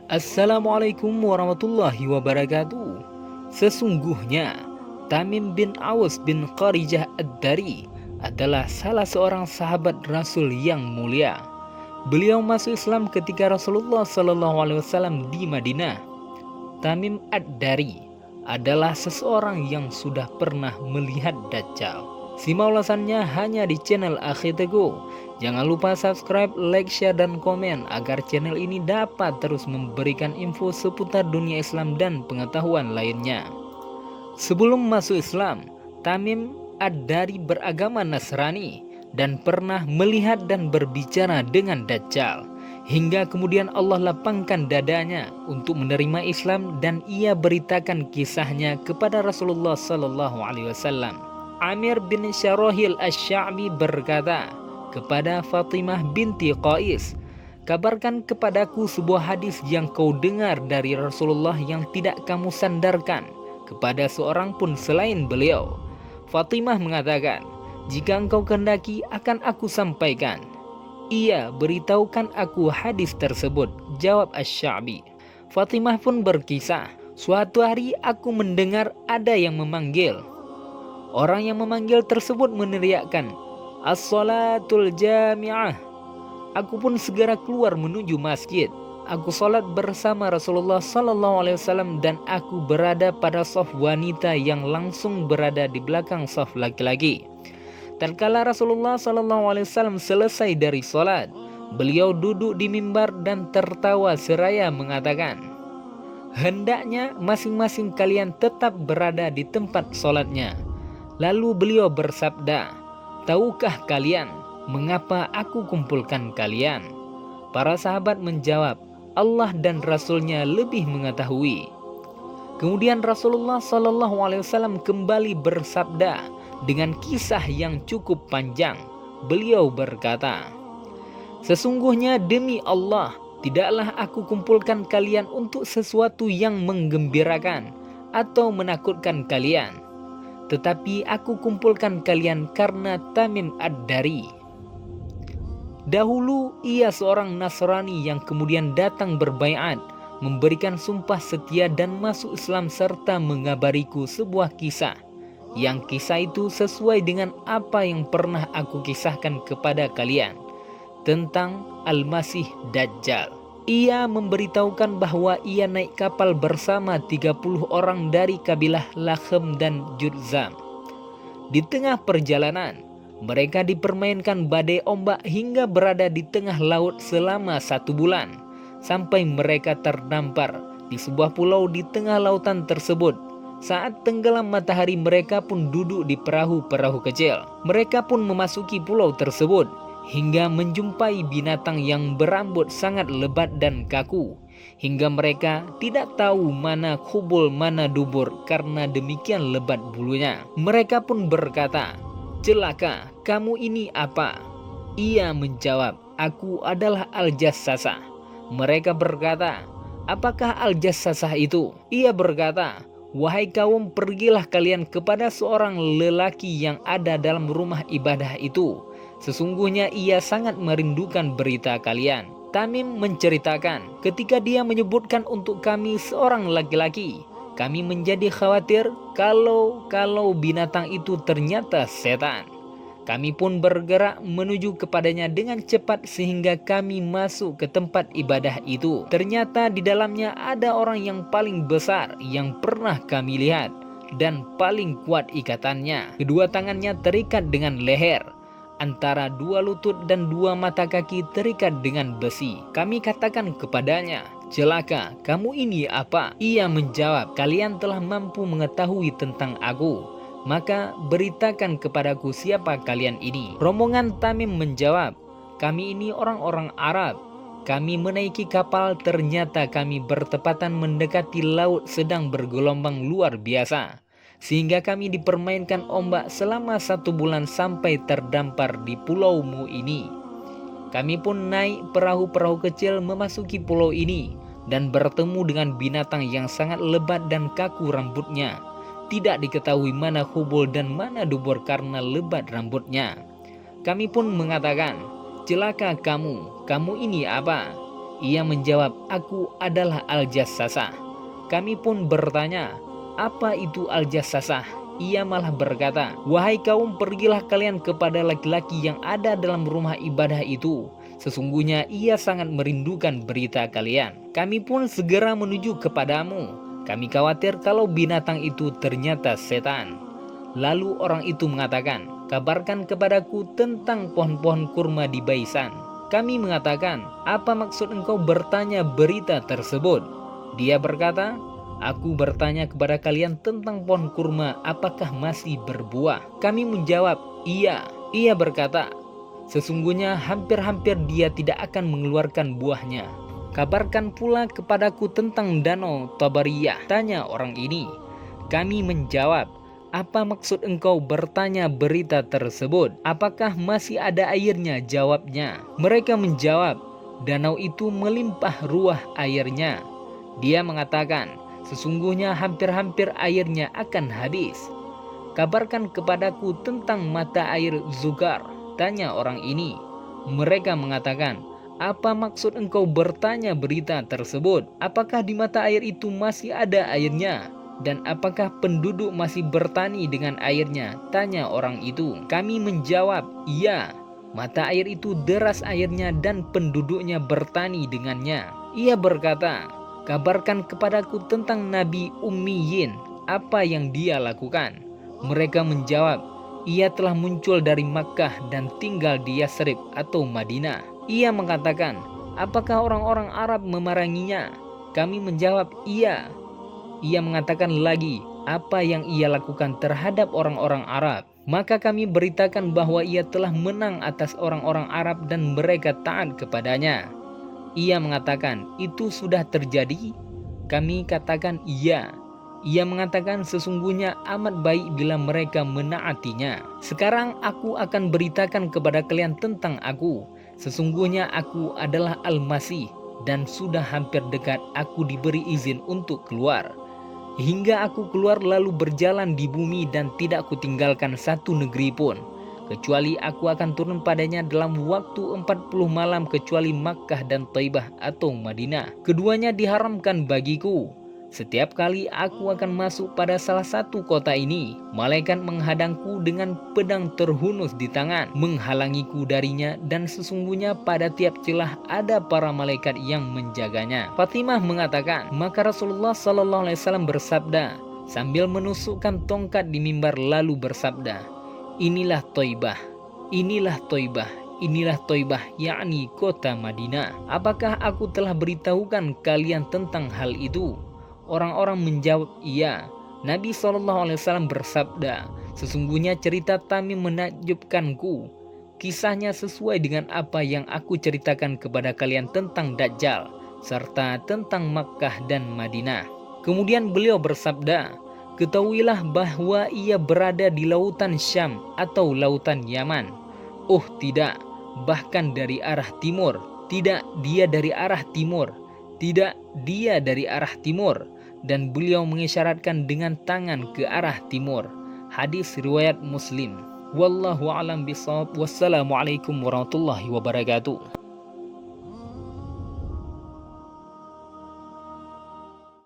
Assalamualaikum warahmatullahi wabarakatuh. Sesungguhnya Tamim bin Aus bin Qarijah Ad-Dari adalah salah seorang sahabat Rasul yang mulia. Beliau masuk Islam ketika Rasulullah SAW di Madinah. Tamim Ad-Dari adalah seseorang yang sudah pernah melihat Dajjal. Simak ulasannya hanya di channel Akhi Teguh. Jangan lupa subscribe, like, share, dan komen agar channel ini dapat terus memberikan info seputar dunia Islam dan pengetahuan lainnya. Sebelum masuk Islam, Tamim Ad-Dari beragama Nasrani dan pernah melihat dan berbicara dengan Dajjal. Hingga kemudian Allah lapangkan dadanya untuk menerima Islam dan ia beritakan kisahnya kepada Rasulullah SAW. Amir bin Syarahil Asy-Sya'bi berkata kepada Fatimah binti Qais, "Kabarkan kepadaku sebuah hadis yang kau dengar dari Rasulullah yang tidak kamu sandarkan kepada seorang pun selain beliau." Fatimah mengatakan, "Jika engkau kehendaki akan aku sampaikan." "Iya, beritahukan aku hadis tersebut," jawab Asy-Sya'bi. Fatimah pun berkisah, "Suatu hari aku mendengar ada yang memanggil. Orang yang memanggil tersebut meneriakkan, 'As-salatul jami'ah.' Aku pun segera keluar menuju masjid. Aku sholat bersama Rasulullah SAW dan aku berada pada saf wanita yang langsung berada di belakang saf laki-laki. Tatkala Rasulullah SAW selesai dari sholat, beliau duduk di mimbar dan tertawa seraya mengatakan, 'Hendaknya masing-masing kalian tetap berada di tempat sholatnya.' Lalu beliau bersabda, 'Tahukah kalian mengapa aku kumpulkan kalian?' Para sahabat menjawab, 'Allah dan Rasulnya lebih mengetahui.' Kemudian Rasulullah SAW kembali bersabda dengan kisah yang cukup panjang. Beliau berkata, 'Sesungguhnya demi Allah, tidaklah aku kumpulkan kalian untuk sesuatu yang menggembirakan atau menakutkan kalian, tetapi aku kumpulkan kalian karena Tamim Ad-Dari. Dahulu ia seorang Nasrani yang kemudian datang berbaiat, memberikan sumpah setia dan masuk Islam serta mengabariku sebuah kisah. Yang kisah itu sesuai dengan apa yang pernah aku kisahkan kepada kalian tentang Al-Masih Dajjal. Ia memberitahukan bahwa ia naik kapal bersama 30 orang dari kabilah Lakhem dan Judzam. Di tengah perjalanan, mereka dipermainkan badai ombak hingga berada di tengah laut selama 1 bulan, sampai mereka terdampar di sebuah pulau di tengah lautan tersebut. Saat tenggelam matahari, mereka pun duduk di perahu-perahu kecil. Mereka pun memasuki pulau tersebut hingga menjumpai binatang yang berambut sangat lebat dan kaku, hingga mereka tidak tahu mana kubul mana dubur karena demikian lebat bulunya. Mereka pun berkata, "Celaka, kamu ini apa?" Ia menjawab, "Aku adalah Al-Jassasah." Mereka berkata, "Apakah Al-Jassasah itu?" Ia berkata, "Wahai kaum, pergilah kalian kepada seorang lelaki yang ada dalam rumah ibadah itu. Sesungguhnya ia sangat merindukan berita kalian." Tamim menceritakan, ketika dia menyebutkan untuk kami seorang laki-laki, kami menjadi khawatir kalau binatang itu ternyata setan. Kami pun bergerak menuju kepadanya dengan cepat sehingga kami masuk ke tempat ibadah itu. Ternyata di dalamnya ada orang yang paling besar yang pernah kami lihat dan paling kuat ikatannya. Kedua tangannya terikat dengan leher, antara 2 lutut dan 2 mata kaki terikat dengan besi. Kami katakan kepadanya, "Celaka, kamu ini apa?" Ia menjawab, "Kalian telah mampu mengetahui tentang aku, maka beritakan kepadaku siapa kalian ini." Rombongan Tamim menjawab, "Kami ini orang-orang Arab. Kami menaiki kapal, ternyata kami bertepatan mendekati laut sedang bergelombang luar biasa, sehingga kami dipermainkan ombak selama 1 bulan sampai terdampar di pulaumu ini. Kami pun naik perahu-perahu kecil memasuki pulau ini dan bertemu dengan binatang yang sangat lebat dan kaku rambutnya. Tidak diketahui mana hubul dan mana dubur karena lebat rambutnya. Kami pun mengatakan, "Celaka kamu, kamu ini apa?" Ia menjawab, "Aku adalah Al-Jassasah." Kami pun bertanya, "Apa itu Al-Jassasah?" Ia malah berkata, "Wahai kaum, pergilah kalian kepada laki-laki yang ada dalam rumah ibadah itu. Sesungguhnya ia sangat merindukan berita kalian. Kami pun segera menuju kepadamu. Kami khawatir kalau binatang itu ternyata setan." Lalu orang itu mengatakan, "Kabarkan kepadaku tentang pohon-pohon kurma di Baisan." Kami mengatakan, "Apa maksud engkau bertanya berita tersebut?" Dia berkata, "Aku bertanya kepada kalian tentang pohon kurma, apakah masih berbuah?" Kami menjawab, "Iya." Ia berkata, "Sesungguhnya hampir-hampir dia tidak akan mengeluarkan buahnya." "Kabarkan pula kepadaku tentang danau Tabariyah," tanya orang ini. Kami menjawab, "Apa maksud engkau bertanya berita tersebut? Apakah masih ada airnya?" Jawabnya. Mereka menjawab, "Danau itu melimpah ruah airnya." Dia mengatakan, "Sesungguhnya hampir-hampir airnya akan habis." "Kabarkan kepadaku tentang mata air Zugar," tanya orang ini. Mereka mengatakan, "Apa maksud engkau bertanya berita tersebut? Apakah di mata air itu masih ada airnya? Dan apakah penduduk masih bertani dengan airnya?" tanya orang itu. Kami menjawab, "Iya, mata air itu deras airnya dan penduduknya bertani dengannya." Ia berkata, "Kabarkan kepadaku tentang Nabi Ummiyin, apa yang dia lakukan?" Mereka menjawab, "Ia telah muncul dari Makkah dan tinggal di Yasrib atau Madinah." Ia mengatakan, "Apakah orang-orang Arab memeranginya?" Kami menjawab, "Iya." Ia mengatakan lagi apa yang ia lakukan terhadap orang-orang Arab. Maka kami beritakan bahwa ia telah menang atas orang-orang Arab dan mereka taat kepadanya. Ia mengatakan, "Itu sudah terjadi?" Kami katakan, "Iya." Ia mengatakan, "Sesungguhnya amat baik bila mereka menaatinya." "Sekarang aku akan beritakan kepada kalian tentang aku. Sesungguhnya aku adalah Al-Masih dan sudah hampir dekat aku diberi izin untuk keluar. Hingga aku keluar lalu berjalan di bumi dan tidak kutinggalkan satu negeri pun, kecuali aku akan turun padanya dalam waktu 40 malam kecuali Makkah dan Taibah atau Madinah. Keduanya diharamkan bagiku. Setiap kali aku akan masuk pada salah satu kota ini, malaikat menghadangku dengan pedang terhunus di tangan, menghalangiku darinya, dan sesungguhnya pada tiap celah ada para malaikat yang menjaganya." Fatimah mengatakan, maka Rasulullah SAW bersabda sambil menusukkan tongkat di mimbar lalu bersabda, "Inilah Thaibah, inilah Thaibah, inilah Thaibah, yakni kota Madinah. Apakah aku telah beritahukan kalian tentang hal itu?" Orang-orang menjawab, "Iya." Nabi SAW bersabda, "Sesungguhnya cerita Tamim menakjubkanku. Kisahnya sesuai dengan apa yang aku ceritakan kepada kalian tentang Dajjal, serta tentang Makkah dan Madinah." Kemudian beliau bersabda, "Ketahuilah bahwa ia berada di lautan Syam atau lautan Yaman." "Oh tidak, bahkan dari arah timur." "Tidak, dia dari arah timur." "Tidak, dia dari arah timur." Dan beliau mengisyaratkan dengan tangan ke arah timur. Hadis riwayat Muslim. Wallahu a'lam bishawab. Wassalamualaikum warahmatullahi wabarakatuh.